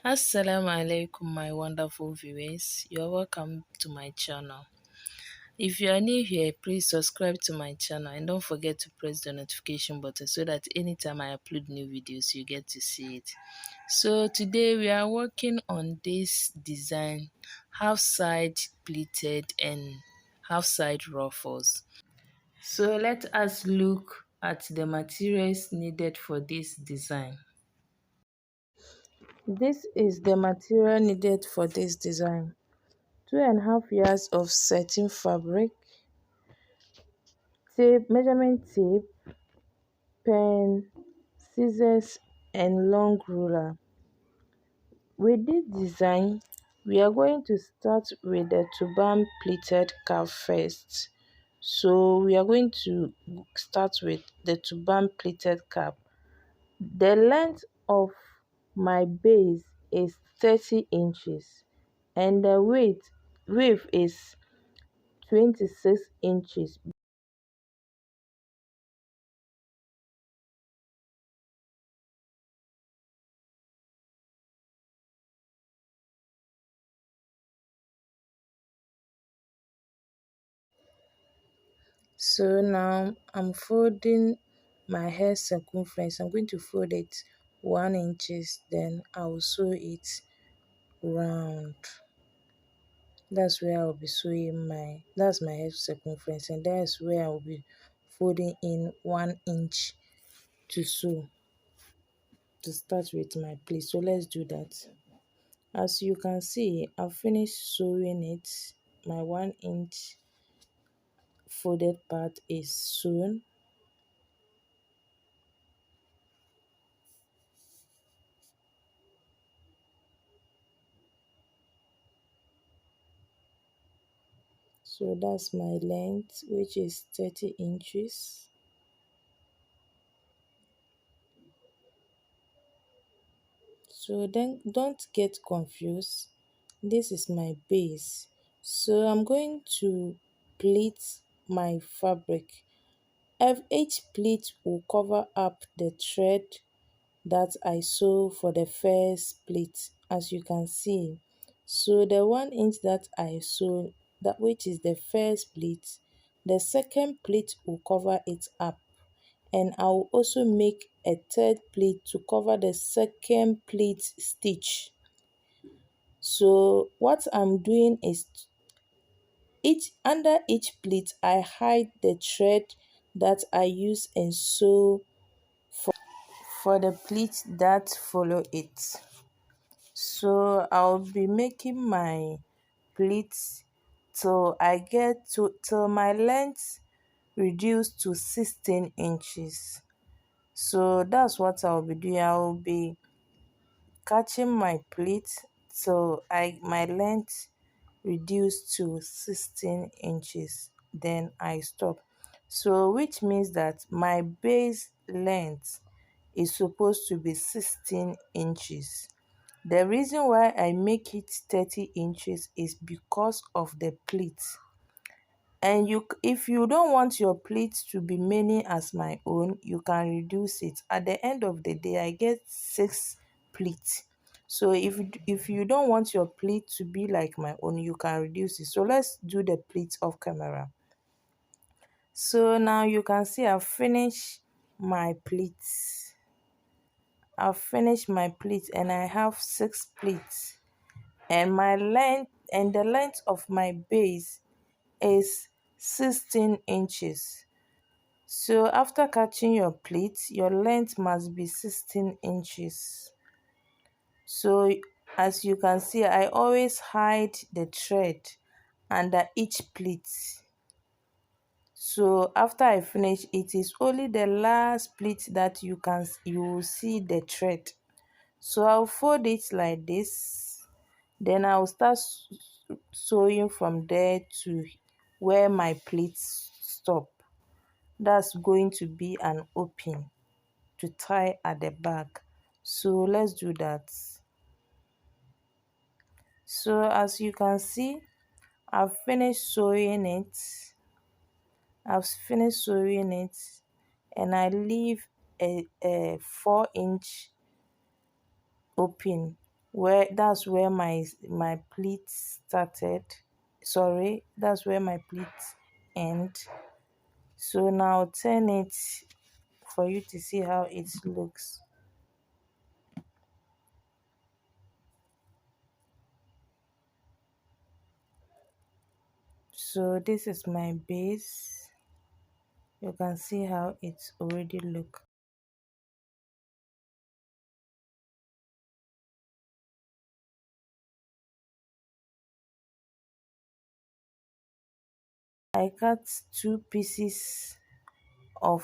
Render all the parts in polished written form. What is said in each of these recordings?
Assalamu alaikum, my wonderful viewers. You're welcome to my channel. If you are new here, please subscribe to my channel and don't forget to press the notification button so that anytime I upload new videos, you get to see it. So today we are working on this design, half side pleated and half side ruffles. So let us look at the materials needed for this design. This is the material needed for this design. 2.5 yards of satin fabric, tape, measurement tape, pen, scissors and long ruler. With this design, we are going to start with the turban pleated cap first. So we are going to start with the turban pleated cap. The length of my base is 30 inches and the width is 26 inches. So now I'm folding my hair circumference. I'm going to fold it 1 inches, then I'll sew it round. That's where I'll be sewing that's my hair circumference, and that's where I'll be folding in 1 inch to sew to start with my pleat. So let's do that. As you can see, I've finished sewing it. My 1 inch folded part is sewn. So that's my length, which is 30 inches. So then don't get confused. This is my base. So I'm going to pleat my fabric. Each pleat will cover up the thread that I sew for the first pleat, as you can see. So the 1 inch that I sew, that which is the first pleat, the second pleat will cover it up, and I will also make a third pleat to cover the second pleat stitch. So what I'm doing is each under each pleat I hide the thread that I use and sew for the pleats that follow it. So I'll be making my pleats till I get to till my length reduced to 16 inches. So that's what I'll be doing. I'll be catching my pleat till my length reduced to 16 inches, then I stop. So which means that my base length is supposed to be 16 inches. The reason why I make it 30 inches is because of the pleat. And if you don't want your pleat to be many as my own, you can reduce it. At the end of the day, I get 6 pleats. So if you don't want your pleat to be like my own, you can reduce it. So let's do the pleats off camera. So now you can see I've finished my pleats. I've finished my pleats and I have 6 pleats. And the length of my base is 16 inches. So after catching your pleat, your length must be 16 inches. So as you can see, I always hide the thread under each pleat. So after I finish, it is only the last pleat that you will see the thread. So I'll fold it like this. Then I'll start sewing from there to where my pleats stop. That's going to be an open to tie at the back. So let's do that. So as you can see, I've finished sewing it. I've finished sewing it, and I leave a 4-inch open where that's where my pleat started. Sorry, that's where my pleat end. So now turn it for you to see how it looks. So this is my base. You can see how it's already look. I cut two pieces of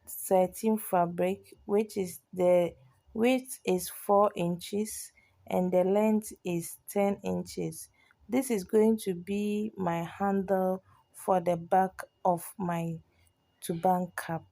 satin fabric, which is the width is 4 inches and the length is 10 inches. This is going to be my handle for the back of my turban cap.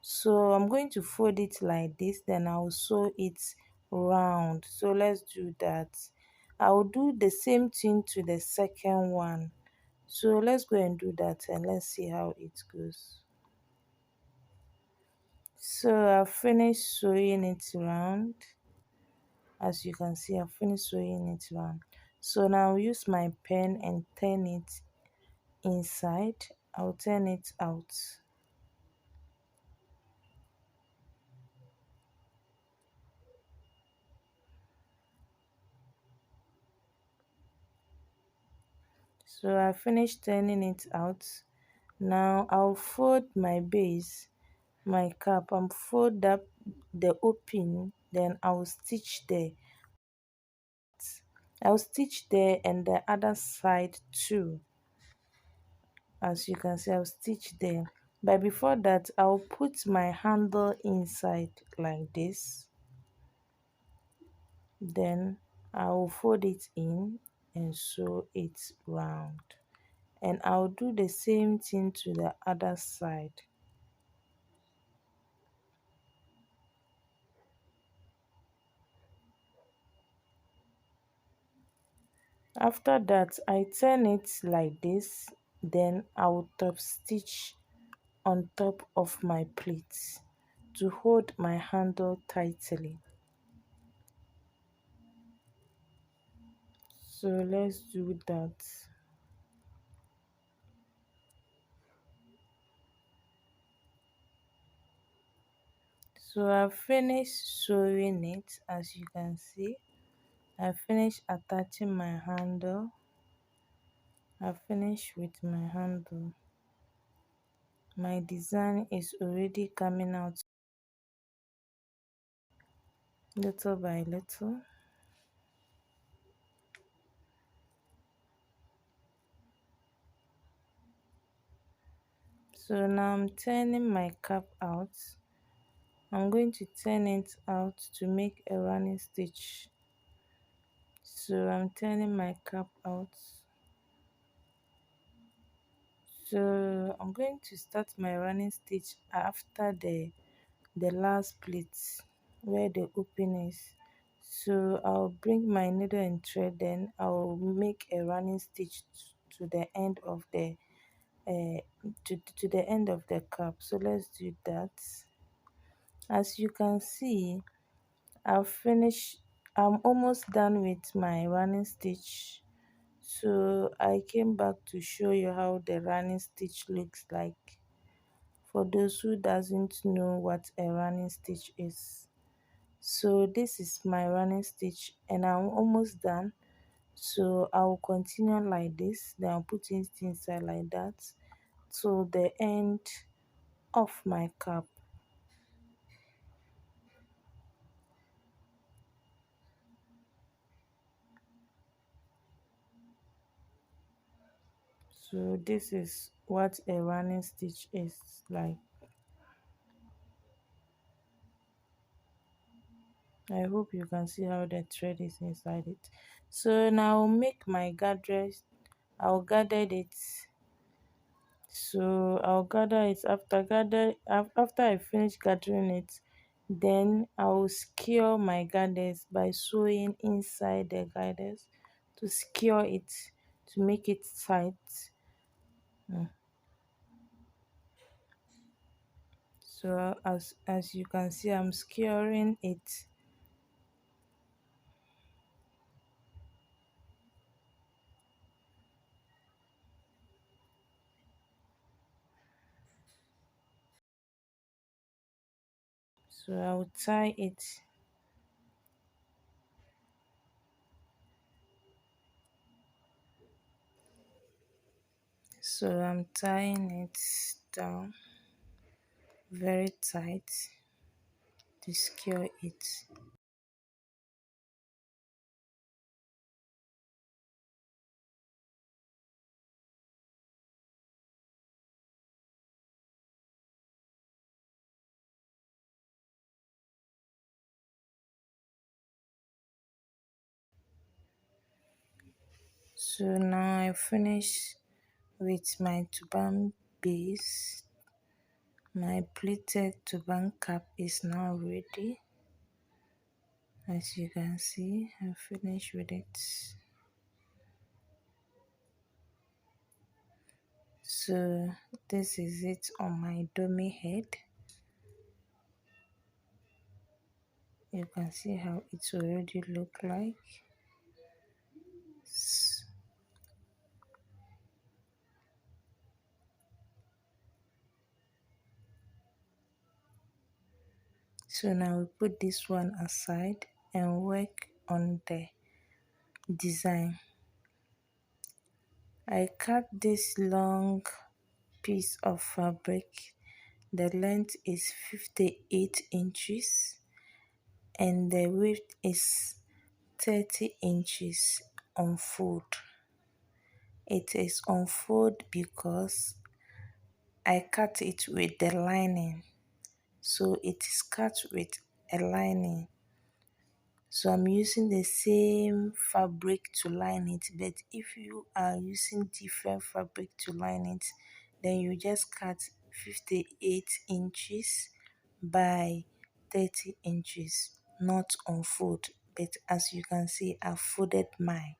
So I'm going to fold it like this, then I'll sew it round. So let's do that. I'll do the same thing to the second one. So let's go and do that and let's see how it goes. So I've finished sewing it round. As you can see, I've finished sewing it round. So now I'll use my pen and turn it inside. I'll turn it out. So I finished turning it out. Now I'll fold my base, my cap, and fold up the open, then I'll stitch there. I'll stitch there and the other side too. As you can see, I'll stitch there. But before that, I'll put my handle inside like this. Then I'll fold it in and sew it round. And I'll do the same thing to the other side. After that, I turn it like this, then I will top stitch on top of my pleats to hold my handle tightly. So let's do that. So I've finished sewing it, as you can see. I finished attaching my handle. I finished with my handle. My design is already coming out little by little. So now I'm turning my cap out. I'm going to turn it out to make a running stitch. So I'm turning my cap out. So I'm going to start my running stitch after the last pleat where the open is. So I'll bring my needle and thread, then I'll make a running stitch to the end of the uh, to the end of the cap. So let's do that. As you can see, I've finished. I'm almost done with my running stitch. So I came back to show you how the running stitch looks like for those who doesn't know what a running stitch is. So this is my running stitch and I'm almost done. So I will continue like this, then I'll put it inside like that to the end of my cap. So this is what a running stitch is like. I hope you can see how the thread is inside it. So now I'll make my gathers. I'll gather it. So I'll gather it after I finish gathering it. Then I'll secure my gathers by sewing inside the gathers to secure it, to make it tight. Mm. So as you can see, I'm securing it. So I'll tie it. So I'm tying it down very tight to secure it. So now I finish with my turban base. My pleated turban cap is now ready. As you can see, I finished with it. So this is it on my dummy head. You can see how it already look like. So now we put this one aside and work on the design. I cut this long piece of fabric. The length is 58 inches and the width is 30 inches on fold. It is on fold because I cut it with the lining. So it is cut with a lining. So I'm using the same fabric to line it, but if you are using different fabric to line it, then you just cut 58 inches by 30 inches, not on fold. But as you can see, I folded mine.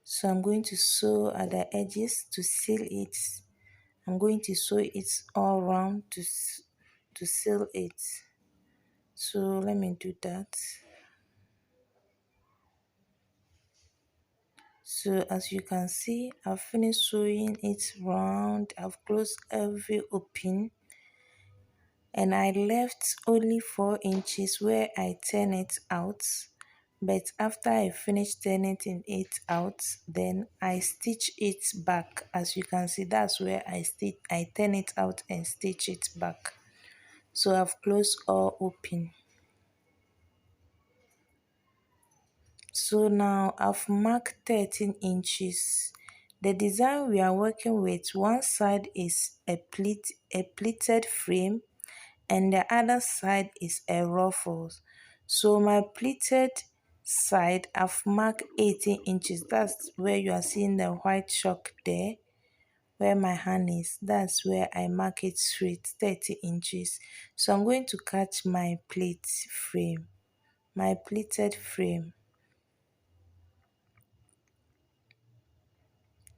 So I'm going to sew at the edges to seal it. I'm going to sew it all around to seal it. So let me do that. So as you can see, I've finished sewing it round. I've closed every open and I left only 4 inches where I turn it out. But after I finish turning it out, then I stitch it back. As you can see, that's where I turn it out and stitch it back. So I've closed all open. So now I've marked 13 inches. The design we are working with, one side is a pleated frame and the other side is a ruffles. So my pleated side I've marked 18 inches. That's where you are seeing the white chalk there. Where my hand is, that's where I mark it straight, 30 inches. So I'm going to catch my plate frame, my pleated frame.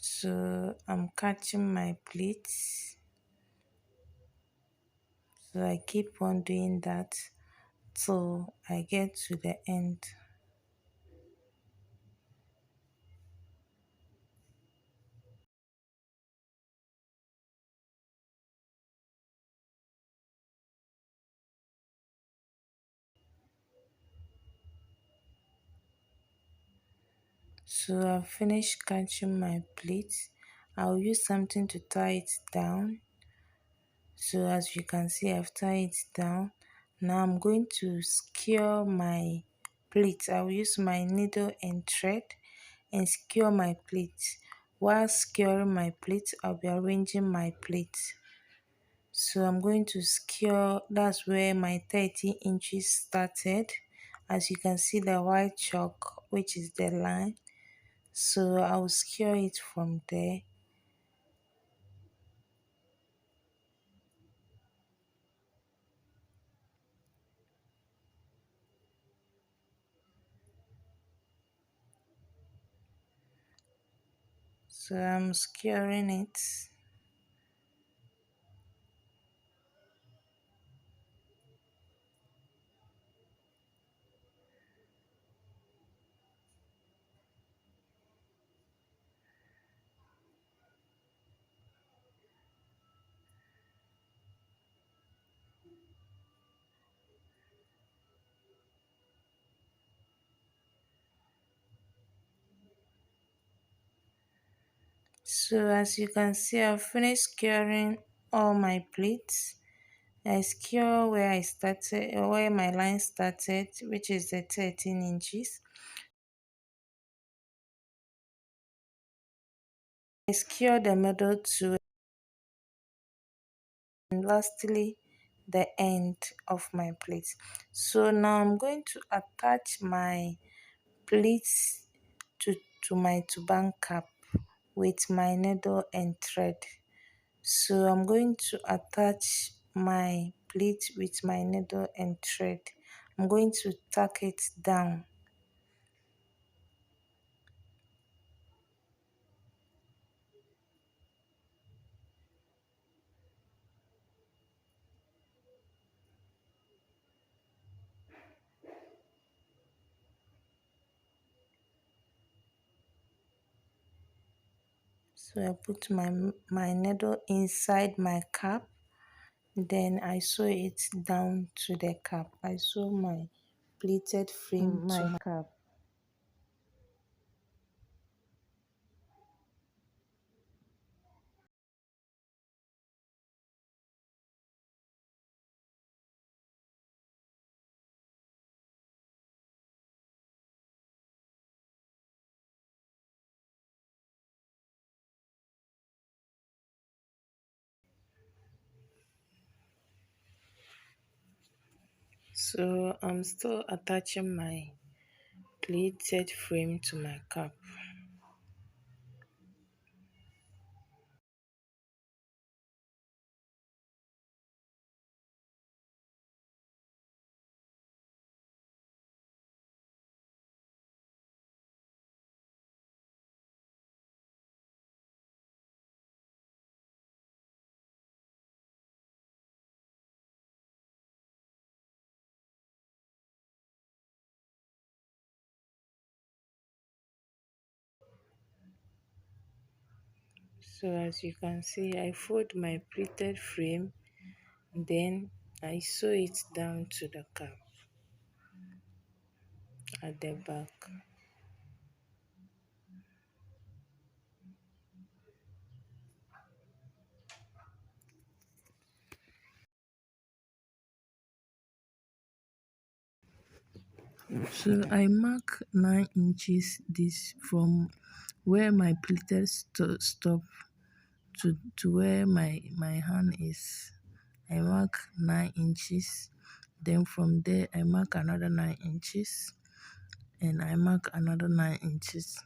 So I'm catching my pleats. So I keep on doing that till I get to the end. So I've finished catching my pleats. I'll use something to tie it down. So as you can see, I've tied it down. Now I'm going to skewer my pleats. I'll use my needle and thread and skewer my pleats. While skewering my pleats, I'll be arranging my pleats. So I'm going to skewer, that's where my 30 inches started. As you can see the white chalk, which is the line. So I'll skewer it from there. So I'm skewering it. So as you can see, I've finished curing all my pleats. I secure where I started, where my line started, which is the 13 inches. I secure the middle two, and lastly the end of my pleat. So now I'm going to attach my pleats to my turban cap with my needle and thread. So I'm going to attach my pleat with my needle and thread. I'm going to tack it down. So I put my needle inside my cap, then I sew it down to the cap. I sew my pleated frame to my cap. So I'm still attaching my pleated frame to my cap. So as you can see, I fold my pleated frame, then I sew it down to the cap at the back. So I mark 9 inches this from where my pleated stop to where my hand is. I mark 9 inches. Then from there I mark another 9 inches, and I mark another 9 inches.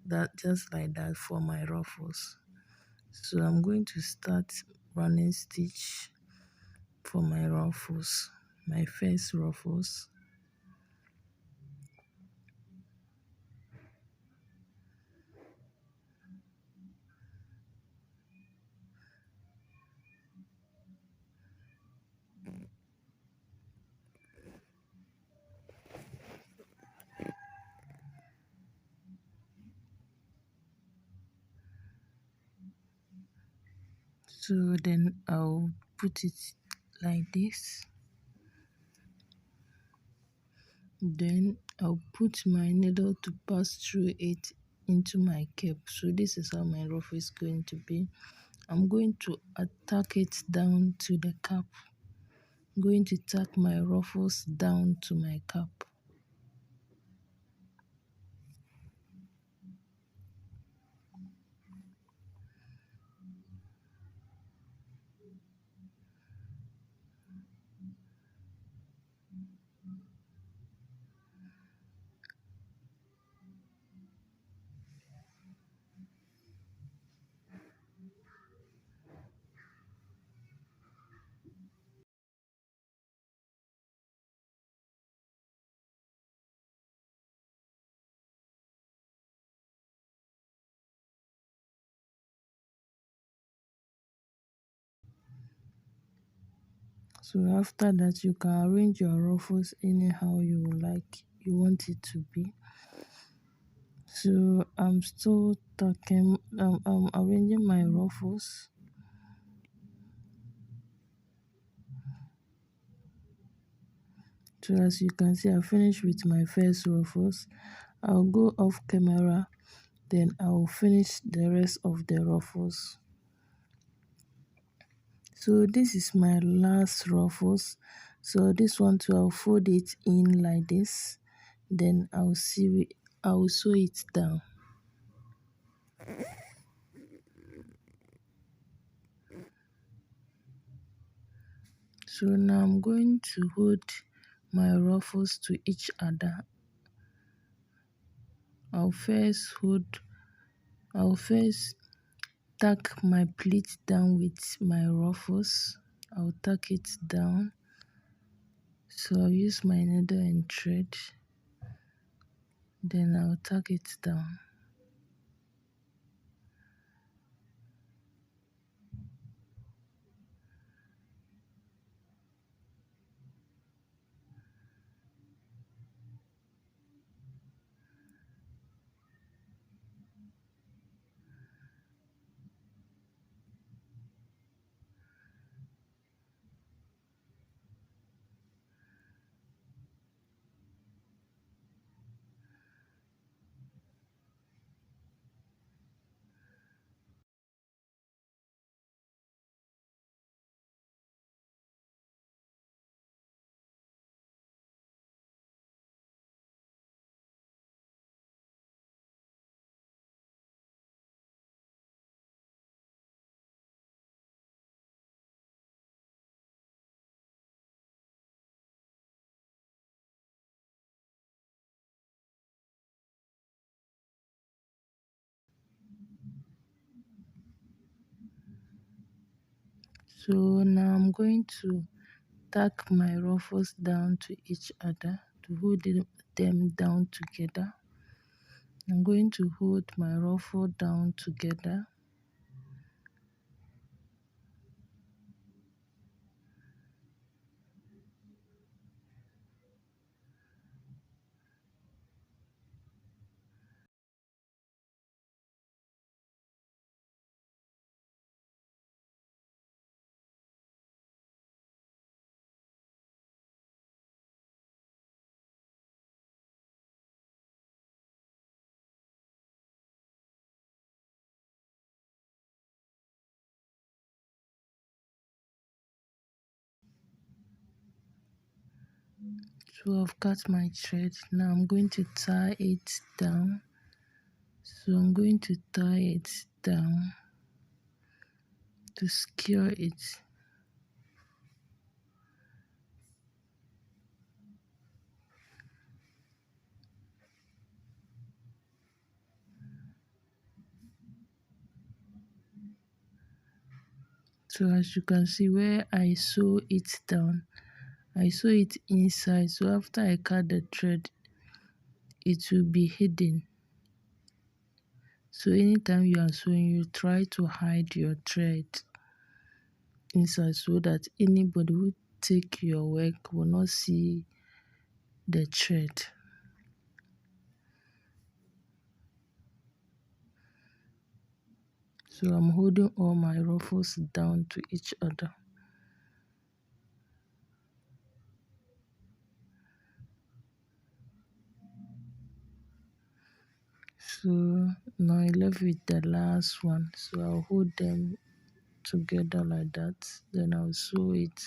That just like that for my ruffles. So I'm going to start running stitch for my ruffles, my first ruffles. So then I'll put it like this. Then I'll put my needle to pass through it into my cap. So this is how my ruffle is going to be. I'm going to attack it down to the cap. I'm going to tack my ruffles down to my cap. So after that, you can arrange your ruffles anyhow you like, you want it to be. So I'm still talking, I'm arranging my ruffles. So as you can see, I finished with my first ruffles. I'll go off camera, Then I will finish the rest of the ruffles. So this is my last ruffles. So this one too, I'll fold it in like this. Then I'll sew it down. So now I'm going to hold my ruffles to each other. I'll first hold, I'll first tack my pleat down with my ruffles. I'll tack it down. So I'll use my needle and thread. Then I'll tack it down. So now I'm going to tack my ruffles down to each other to hold them down together. I'm going to hold my ruffle down together. So I've cut my thread. Now I'm going to tie it down. So I'm going to tie it down to secure it. So as you can see where I sew it down, I sew it inside. So after I cut the thread, it will be hidden. So anytime you are sewing, you try to hide your thread inside so that anybody who take your work will not see the thread. So I'm holding all my ruffles down to each other. So now I left with the last one. So I'll hold them together like that. Then I'll sew it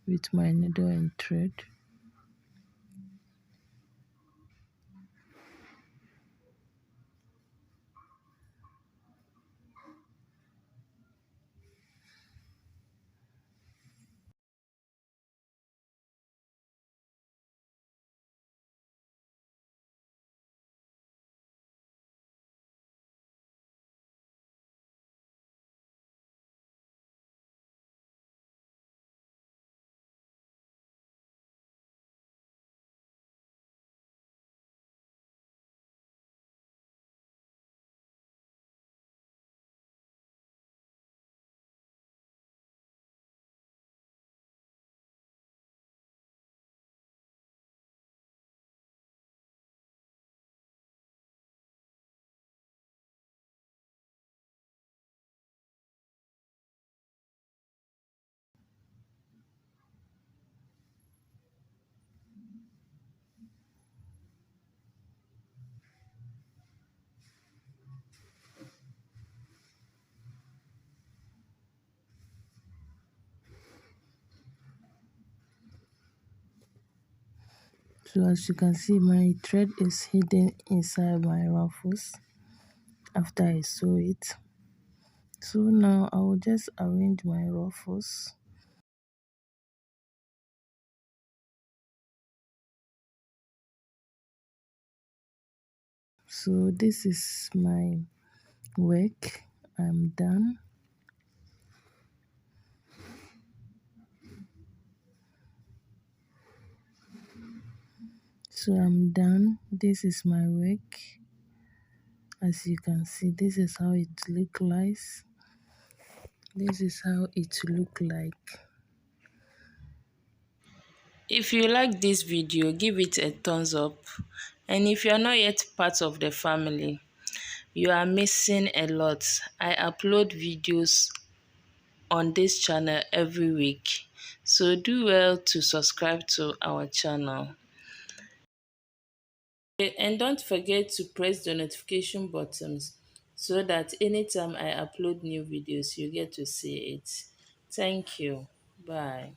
with my needle and thread. So as you can see, my thread is hidden inside my ruffles after I sew it. So now I will just arrange my ruffles. So this is my work. I'm done. So I'm done. This is my work. As you can see, this is how it look like. This is how it look like. If you like this video, give it a thumbs up. And if you are not yet part of the family, you are missing a lot. I upload videos on this channel every week. So do well to subscribe to our channel. And don't forget to press the notification buttons so that anytime I upload new videos, you get to see it. Thank you. Bye.